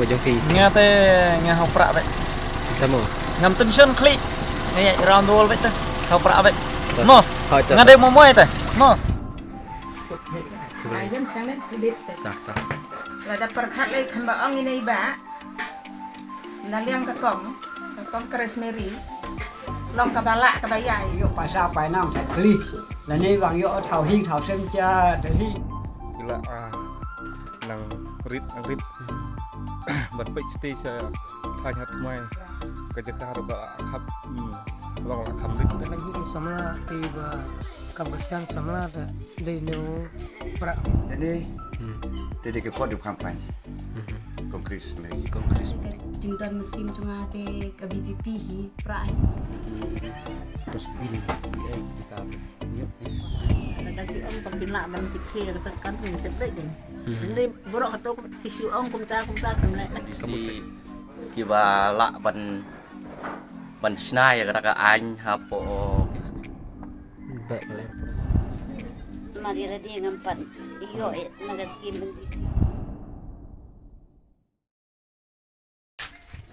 trong khi nghe te nghe học prạ vậy tâm mồ ngắm tân sơn kli nghe round wall vậy ta học prạ vậy Vâng. mo hỏi nghe đây mo môi ta mo Ayam sangat sedih. tak Lada perkat lagi kembang ini iba. Naliang kakong rosemary. Long kabala kabayai. Yo pasal pai nam sai kli. Là nei wang yo thảo hi thảo xem cha để hi. Gila nang rit ban pe stage thai hat mai ka jakar ba khap long la kham rit lagi samla tiba kabersihan samla di new pra Jadi jadi ke kod kam plan. Konkris lagi. konkris Jingdan mesin cunga te ke BPP hi pra terus bini kita lagi ông bằng pin lạ bằng thịt khê người ta cắn thì tết đấy nhỉ nên bữa đó tôi tissue ông cũng ta cầm lại si kiba la ban snai ya kata anh hapo baik kalian Maria dia ngampan iyo nagaskim bendisi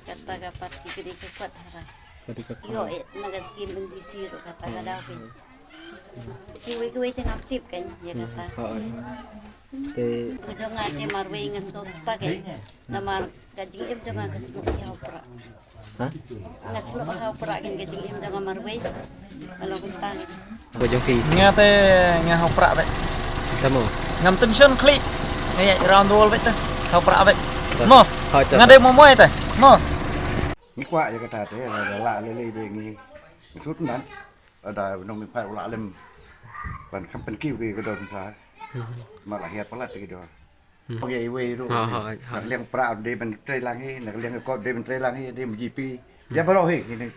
kata kapat gede kuat hara iyo nagaskim bendisi ro kata kadape kiwi tengah aktif kan ya kata te Kujo ngace marwe ngas kau tak kan nama gaji em jangan kasih mau pra hah ngas lo kau pra kan gaji em jangan marwe kalau bentang trong khi nghe te nghe học prạ vậy tâm mồ ngắm tân sơn kli nghe round wall vậy ta học prạ vậy Vâng. mo hỏi nghe đây mo môi ta mo Ni kwa ya kata te la le de ngi. Sut nan. Ada nong mi pa la lem. Ban kam pen kiu ke do sa. Malah hiat palat ke do. Oke we ru. Nak liang pra de ben tre lang hi, nak liang ko de ben tre lang hi de GP. Ya baro hi kini.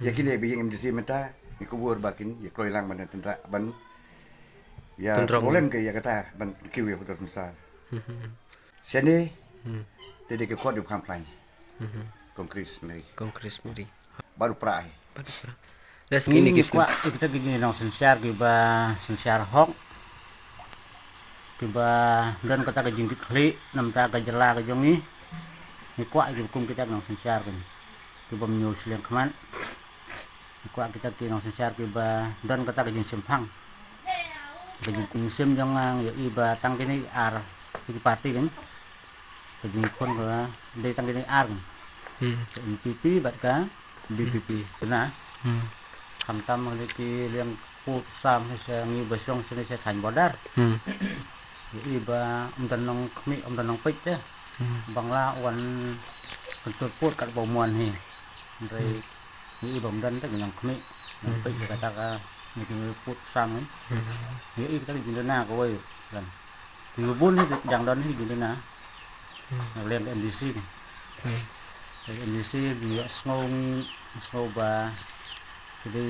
Ya kini bi yang MDC menta ni kubur bakin ya kloi lang ban tendra ban. Ya solen ke ya kata ban kiu ke do sa. Sini jadi ke kod kam plan. Konkris lagi. konkris muri Baru pra. das kini kwa kita gini nong sensyar kiba sensyar hok kiba dan kata ke jingkit kli nam ta ke jela ke jongi ni kwa hukum kita nong sensyar kan kiba menyus liang keman kwa kita ki nong sensyar kiba dan kata ke jing sempang ke jing sim jangan ya iba tang kini ar ki parti kan ke jing kon ke de tang kini ar MPP bat ka BPP sana kham tam memiliki liang put sam saya ngi besong sini saya thành bodar iba nong kmi nong pik ya bangla wan kentur put kat bomuan hi dari ni iba dan tak nong kmi nong pik kata ka ni put sam ni kita di Jindana ko we kan bun ni jang don hi Jindana liang NDC ni NDC dia ngau ba jadi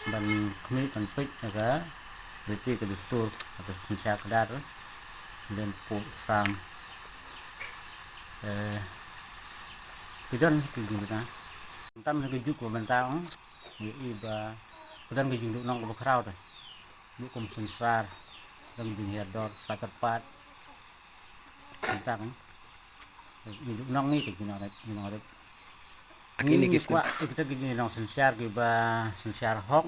dan kami kan pik naga berarti ke dustur atau sensia kedar dan put sam kidan kiguna tam lagi juk mentang ya iba kedan kejunduk nong ke crowd bukum sensar dan dunia dor paterpat mentang hidup nong ni keguna ini kwa kita gini nong sensyar kiba sensyar hok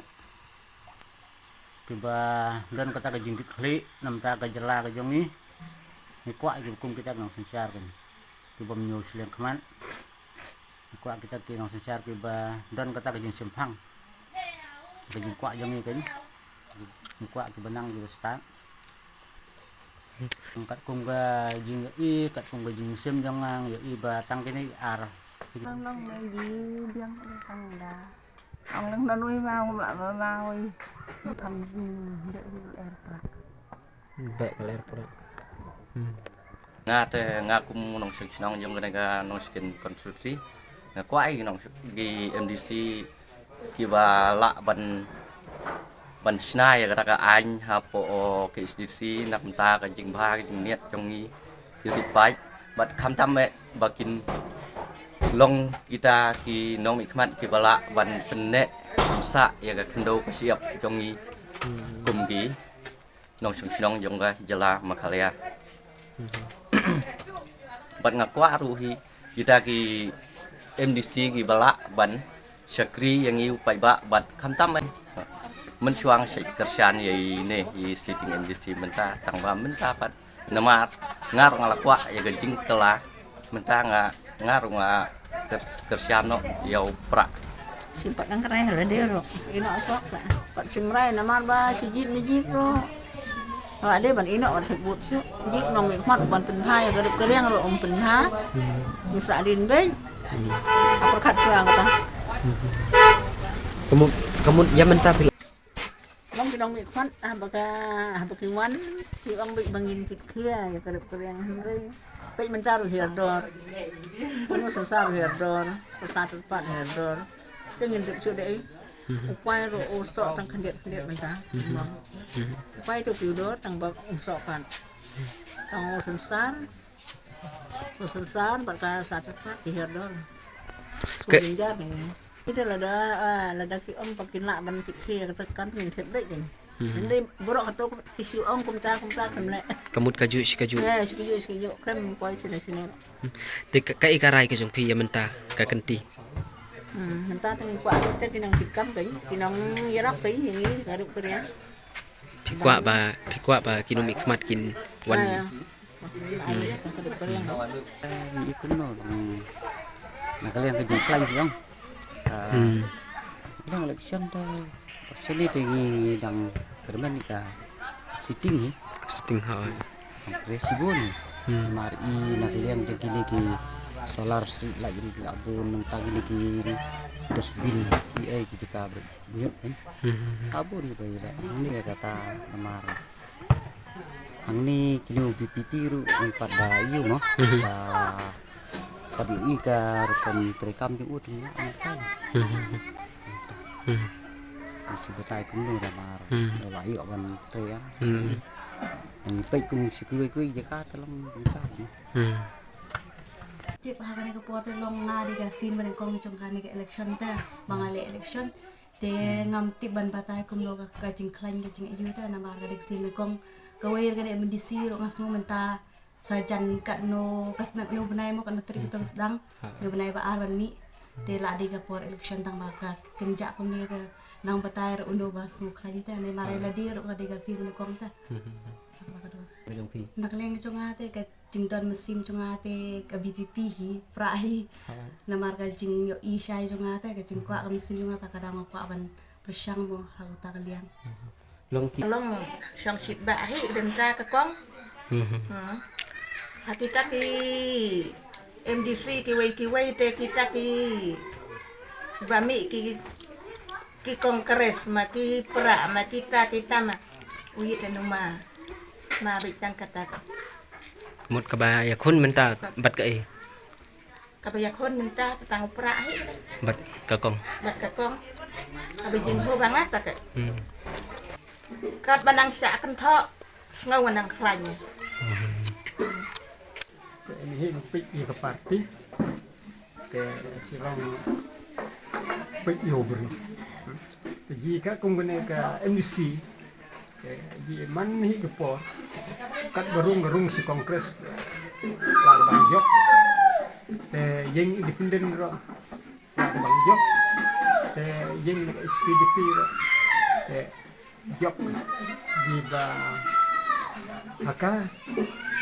kiba dan kata ke jingkit kli nam ta ke jela ke jongi ni kwa hukum kita nong sensyar kan kiba menyus liang keman kwa kita ki nong sensyar kiba dan kata ke jing sempang ke jing kwa jongi kan ni kwa kiba nang juga start kat kum ga jing kat kum ga jing sim jangan ya iba tang kini ar Nong mấy gì biang thằng đã. Ông nó nuôi vào lại vào thằng để pra. baik kalian pura nga kum nong senong jong ga nong skin konstruksi nga kwai nong di MDC kiba la ban snai ya kata anh hapo ke SDC nak menta ka jing ba ka jing niat jongi yurit pai bat kham tam me bakin long kita ki nong ikmat ki bala ban penne sa ya ga kendo ka siap jongi kum ki nong senong jong ga jela makalaya bat ngakwa ruhi kita ki MDC ki balak ban Syakri yang iu pai ba bat khamtam ai mensuang sik kersan ye ne i sitting MDC menta tangwa menta pat nama ngar ngalakwa ya gajing telah menta ngar kersan no yau pra simpat nang kere lah dia ro ino sok sa pat simrai nama ba sujit mijit ro Kalau ada ban ino ban sebut su jik nong mi mat ban penha ya garip keriang ro penha bisa din be apa kat suang ta kamu ya mentah Bang ki nong mi mat apa ki wan ki bang bi bangin kit kia ya garip keriang hindai pe mencari herdor penuh sesar herdor pesat tepat herdor dengan tu deh upaya ro usok tang kendet mentah upaya tu kiudor tang bab usok kan tang sensar bakal satu di herdor sudah ni itu lada ki om pakin nak ban kikir tekan ni tebek ni sendiri borok atau tisu om kumta kemle kamut kaju ya sekiju krem poi sini te kai karai ke jong pi ya mentah ka kenti mentah tang kuat cek kinang pikam kai kinang yarap kai ini garuk kerja pikwa ba kinumi khmat kin wan ikut no nah kalian kerja lain sih yang election dah sini tinggi dang kerana nikah sitting ha resibon mari nak kalian jadi lagi solar street lagi di abun tagi lagi dustbin ai kita bunyut kan abun itu ya ini kata namar ang ni kinu pipi ru empat dayu no sabi ikar kan terekam di ut ni kan masih betai kuno namar layu awan te ni pai kung sikui Jakarta lang kan Tip hakan ke porte long na di gasin ban kong chong kan ke election ta mangale election te ngam tip ban batai kum lo ka jing klan ke jing yu ta na mar ga gasin kong kawair ga MDC ro ngaso menta sajan kat no kas nak no benai mo kan tri kita sedang no benai ba arban mi te la di ka por election tang ba ka kenja kum ni ka nang batai ro undo ba su klan ta ne mare la di ro ga di gasin kong ta nak leng chong ate ka jing don mesim chong ate ka BPP hi prahi namar ka jing yo i shai chong ate ka jing kwa ka mesim chong ate kadang kwa ban persyang mo ha ta kalian long syang sip ba hi dan ka kong hakita ki MDC ki wei te kita ki bami ki kongres ma ki pra ma kita ma uyi tenuma ma bitang kata một cái ya khun mentah bat kai kabaya khun mentah tentang pra hi bat ka kong abijing ho banget tak kat banang sa kan tho ngau banang khlanya ini pik ya parti ke silong pik yo beri jika kumbene ka MDC ji man hi ke por kat garung si kongres lang bang yok yang independen ro lang bang yok yang SPDP ro yok di ba haka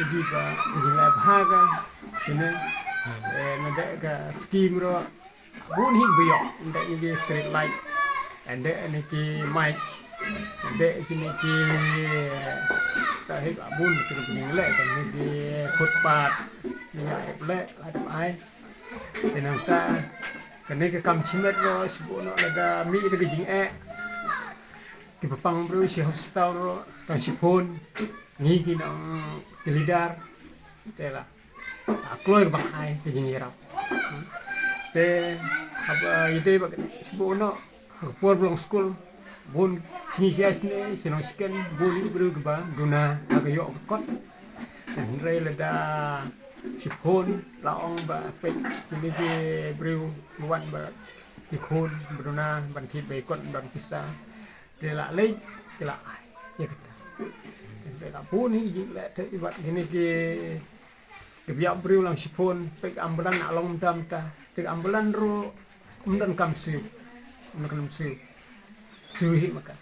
di ba jila bhaga sini nada ka scheme ro bun hi bi yok nda ye street light and ki mic để cái này ta hết bún từ cái lệ cái này khốt bạt này lệ lại ai để làm ta cái này cái cầm chim mét rồi số nó là mỹ cái gì cái bapang bro si hostel rồi ta si phone nghi cái nó cái leader thế là keluar bang ai cái gì rap thế apa itu số nó keluar belum school bun sini sinoskan bun ini berubah guna agak kot dan rela da sipon laong ba pek sini di beriu luan ba dikun beruna banti bekot dan pisah dela lei dela ya kita dela bun ini jila ibat gini ke ke biak beriu lang sipon pek ambulan nak long ta te ambulan ro umdan kam si umdan si suhi maka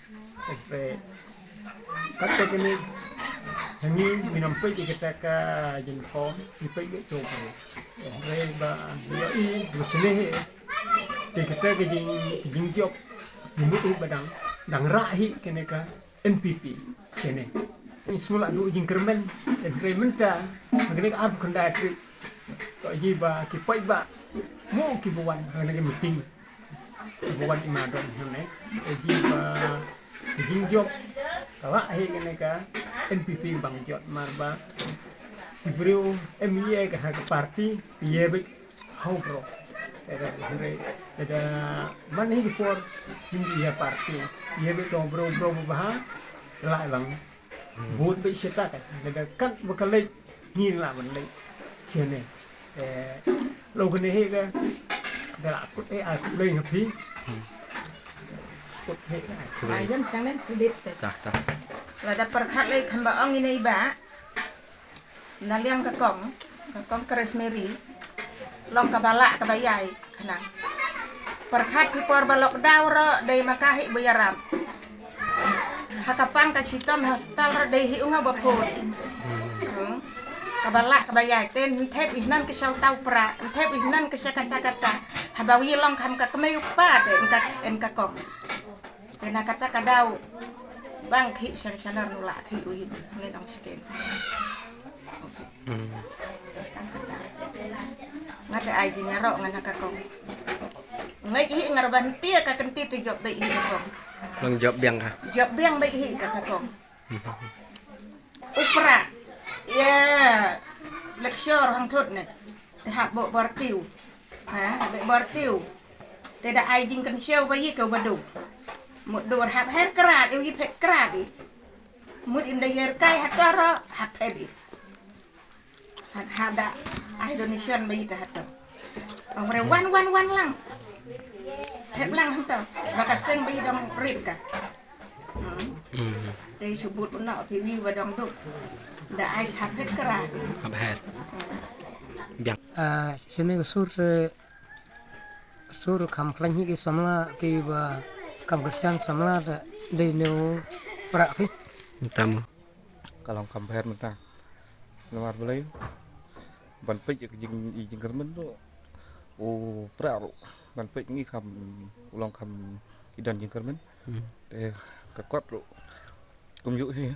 kata kini hangi minam pek kita ka jenpo di pek itu ba i busne te kita ke jing job nimut badang dang rahi kene ka NPP sene semula du jing kermen dan kermen ta ngene ab kunda tri to jiba ki pai ba mo ki buwan ngene meeting buwan imadon ngene jiba jing job kala he kene ka NPP bang jot marba ibrio MIA ka ha party yebe how bro ada mana ini for India party yebe to bro bah la lang buat bị chết ta cái cắt một cái lấy nhìn là mình lấy chuyện này lâu cái này hết cái là cốt ai cũng lấy hợp lý cốt hết ai dám sáng đến sự đẹp là đã perkat lấy khăn bảo ông ini ba naliang ke kong Rosemary long ke balak ke bayai kenang perkat pipor balok dauro dari makahi bayaram hakapang ka sitom hostel dei hiunga bapun kabalak kabayai ten thep isnan ke sau tau pra thep isnan ke kata-kata habawi long kam ka kemeu pa en ka kong tena kata kadau bang khi sana nula khi uin ngen ong sken ngada ai di nyarok ngana ka kong ngai hi ngarban tia ka kenti tu job bei hi kong lang job biang ha job biang baik hi kata kong upra ya lecture hang thut ne hak bo bartiu ha be bartiu tidak ai ding kan show bayi ke badu một đồ hạt hết krat yêu hết krat đi một in đây hết cay hạt taro hạt hết đi hạt hạt đã Indonesia bayi ta hạt tao ông re wan lang hết lang hang tao maka seng bayi dong rip ka đây sebut nọ thì đi vào dong đục đã ai hạt hết krat đi hạt hết biang sini sur kam klan hi samla ki ba kam kerjaan samla de no pra pi tamu kalau compare mentang luar belai ban pek jing kermen tu pra ban pek ni kam ulang kam idan jing kermen te kakot lu kum yu hi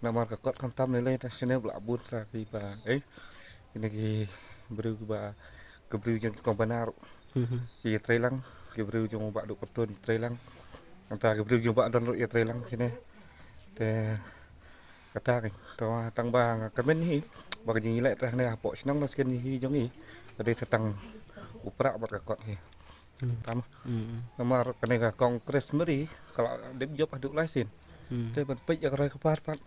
nama kakot kan tam lele ta channel bla bur sa ki ba ini ki bru ba kebru jing kombanar ki trailang kebru jong ba du pertun trailang anta kebru jong ba don ya trailang sini te kata cái to tăng ba cái bên hi ba cái gì lại tăng này bộ nong nó skin hi giống gì ở đây sẽ tăng upra bật cái cọt hi tam nama cái này là con Rosemary kalau dia job aduk laisin te ban pej ya rai kepar pat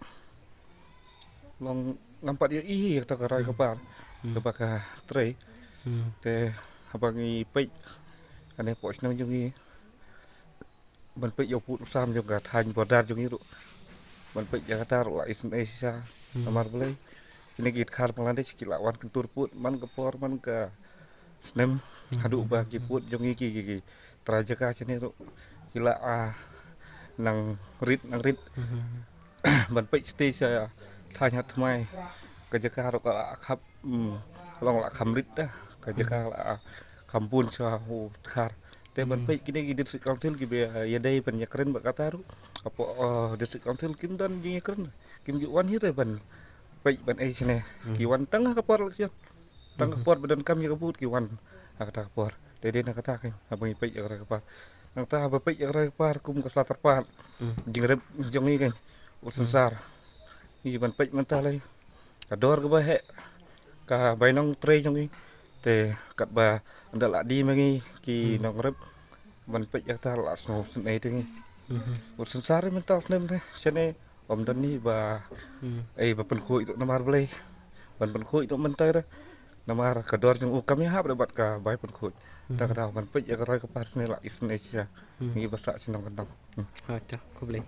long nampak dia kata rai kepar ke tray te abang i pej ane bộ nong giống gì ban pej yo put sam yo ga thain bodar giống như ban pej Jakarta ro Indonesia amar belai ini git khar Bangladesh ki lawan kentur put man ke por man ke snem hadu ba ki put jongi ki trajeka chene ro kila nang rit ban pej stay sa thanya thmai ke jaka ro ka khap long la kham rit da ke jaka la kampun sa hu khar te ban pej kini district council ki be yadai ban yakren ba kataru apa district council kim dan jing yakren kim ju wan hire ban pej ban ai sene ki wan tengah kapor laksya tengah kapor badan kam ya kabut ki wan kata kapor te de na kata kan abang pej ya kapar nang ta ba pej ya kapar kum ka slatar pat jing rep jong ni kan usensar ni ban pej mentah lai kador ka ba he ka bainong tre jong ni te kat ba ndak la di mangi ki nong rep ban pej ya ta la sno snai te ni usensar mentah nem te sene om dan ni ba ba pen khoi tu namar blai ban pen khoi tu mentai da namar kador jong kami hab dapat ka bai pen khoi ta kada ban pej ya rai ka pas ni la Indonesia ni bahasa sinong kendang acha ko blai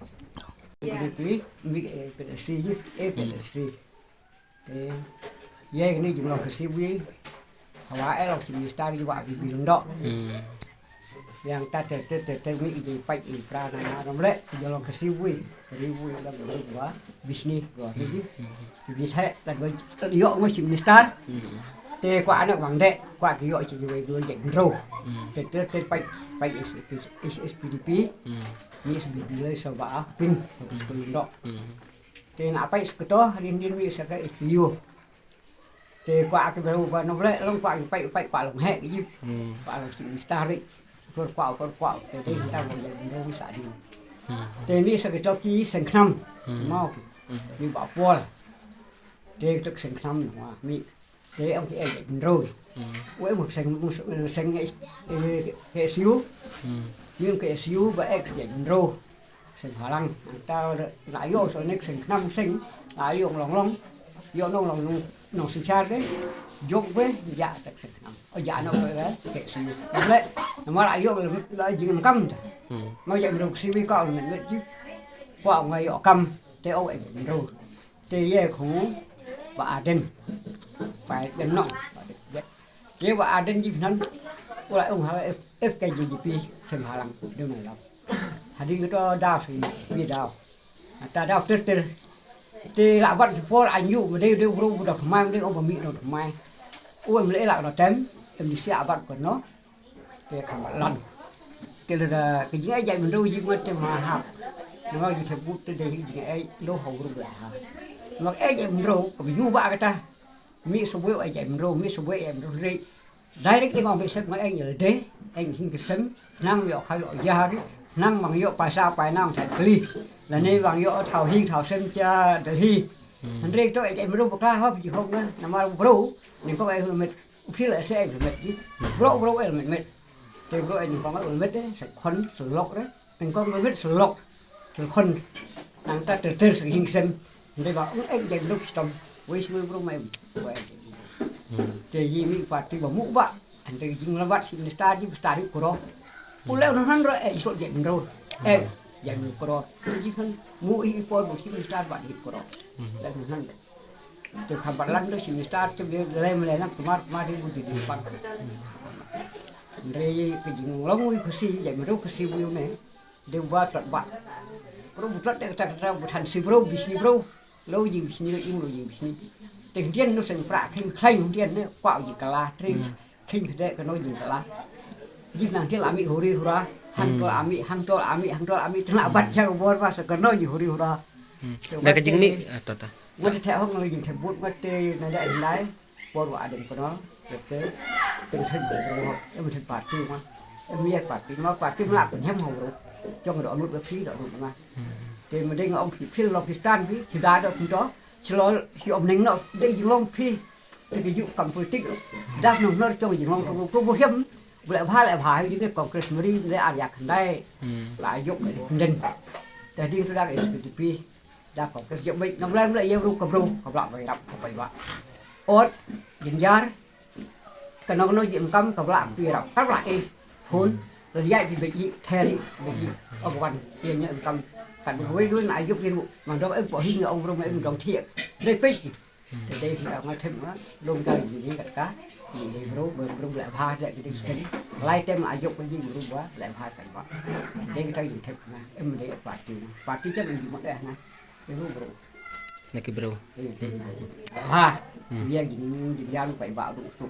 Ini mi pedestri pedestri te ye ini jumlah kesiwi hawa elok sini star juga bilang dok yang tadi mi jadi pai prana nomle jumlah kesiwi ribu yang berubah bisnis gua jadi bisnis dan yo masih star te qua anak bằng đệ qua cái gọi chỉ về luôn chạy râu te pai SPDP ni SPDPเลยสบายpin pin dok te nak pai seketo din mi saka SPU te qua cái bro và nó lại long qua pai qua lòng hệ cái gì qua lòng chim star đấy qua te ta mau chạy râu bisa đi te mi seketo ki sen kham mau mi bảo pol te tức sen kham mà mi thế ông thì anh rồi với một sinh cái xíu nhưng cái xíu và em thì rồi sinh Hà Lan ta lại vô rồi next sinh năm sinh lại vô lòng vô nó sinh ra đấy dục với dạ tất sinh năm ở dạ nó phải đấy cái xíu đấy mà lại vô lại gì mà câm mà vậy được xíu con mình biết chứ qua ngày họ câm thế ông anh rồi thì về cũng và đình phải đến nọ chế và đến gìนั้นlại ông hỏi ép cái gì pi thêm Hà Lan điều này lắm hà đi cái đó đào thì vì đào ta đào tết thì lại vẫn phố anh dụ mà đây đều đâu được mai đây ông bà mỹ đâu mai ui mà lẽ lại nó tém em đi xe vận của nó thì khẳng bạn lần thì là cái gì dạy mình đâu gì mà thì mà học nó gì thầy bút tới đây gì ấy đâu hầu đâu là mà ấy dạy mình đâu còn du ba cái ta mi số bữa anh chạy rồi mi số bữa em rồi đấy đấy cái con bị sếp nói anh là thế anh xin cái sấm năng hiệu khai hiệu ra đấy năng bằng hiệu bài sao bài năng phải ly là nên bằng hiệu thảo hình thảo xem cha để thi anh riêng tôi anh chạy rồi bậc la hấp gì không nữa nằm mà bro nhưng có ai mệt phía lại xe anh mệt chứ bro anh mệt thì bro anh còn cái mệt đấy phải khốn sửa lọc đấy anh con mệt sửa lọc sửa khốn nàng ta từ sự hình xem đây bảo anh chạy lúc xong với sự bro mày jadi mi parti bamu ba ande jing labat si stadi kuro pule no handro so je ndro yang kuro ji kan mu I por bo si stad ba di kuro dan han to khabar lan do si stad to le nak mar di bu di pan re ke jing long wi kusi je mero kusi bu me de ba tat ba kuro bu tat de ta bu than si bro bisni bro lo ji bisni im lo ji bisni tình thiên nó sinh phạ khinh khinh thiên nó quạo gì cả la tri khinh thế cái nói gì cả la giúp nàng thiên là mỹ hồ đi hồ ra hàng to ami thằng nào bắt cha của và sẽ cái nói gì hồ đi hồ ra đây cái chứng mỹ nó thì theo không nói gì thèm bút mất tê nó đại lái bò quả đỉnh của nó được thế tình thân của nó em mình phạt tiêu mà em nghe phạt tiêu nó phạt tiêu là còn hém hầu rồi cho người đó nút bếp phí đó nút mà thì mình đây ông phim Pakistan với thì đa đó cũng đó chlo si om ning no de jilong phi te ke ju kam politik dak no nor cho jilong ko bo hiam lại phá những cái Congress mới đi để ăn giặc đây lại dụng để đình để đi ra cái SPDP đã có cái dụng bệnh nông lên lại yêu ru cầm ru học lọ vậy đọc vậy bạn ốt dính giá cái nó diệm cắm cầm lọ vì đọc các lại phun rồi dạy vì bị thề đi bị ông quan tiền nhận cầm cảnh với cái này giúp cái vụ mà đó em bỏ hình ông rồi em đồng thiện đây phết thì đây là ngay thêm nó luôn đời gì cả cá gì rú bơm lại pha lại cái tính lại tem lại dục cái gì rú quá lại pha cảnh quá đây cái gì thêm nè em để phạt tí chất mình mất đây nè cái rú bro này cái bro ha việc gì gian phải bảo đủ sụp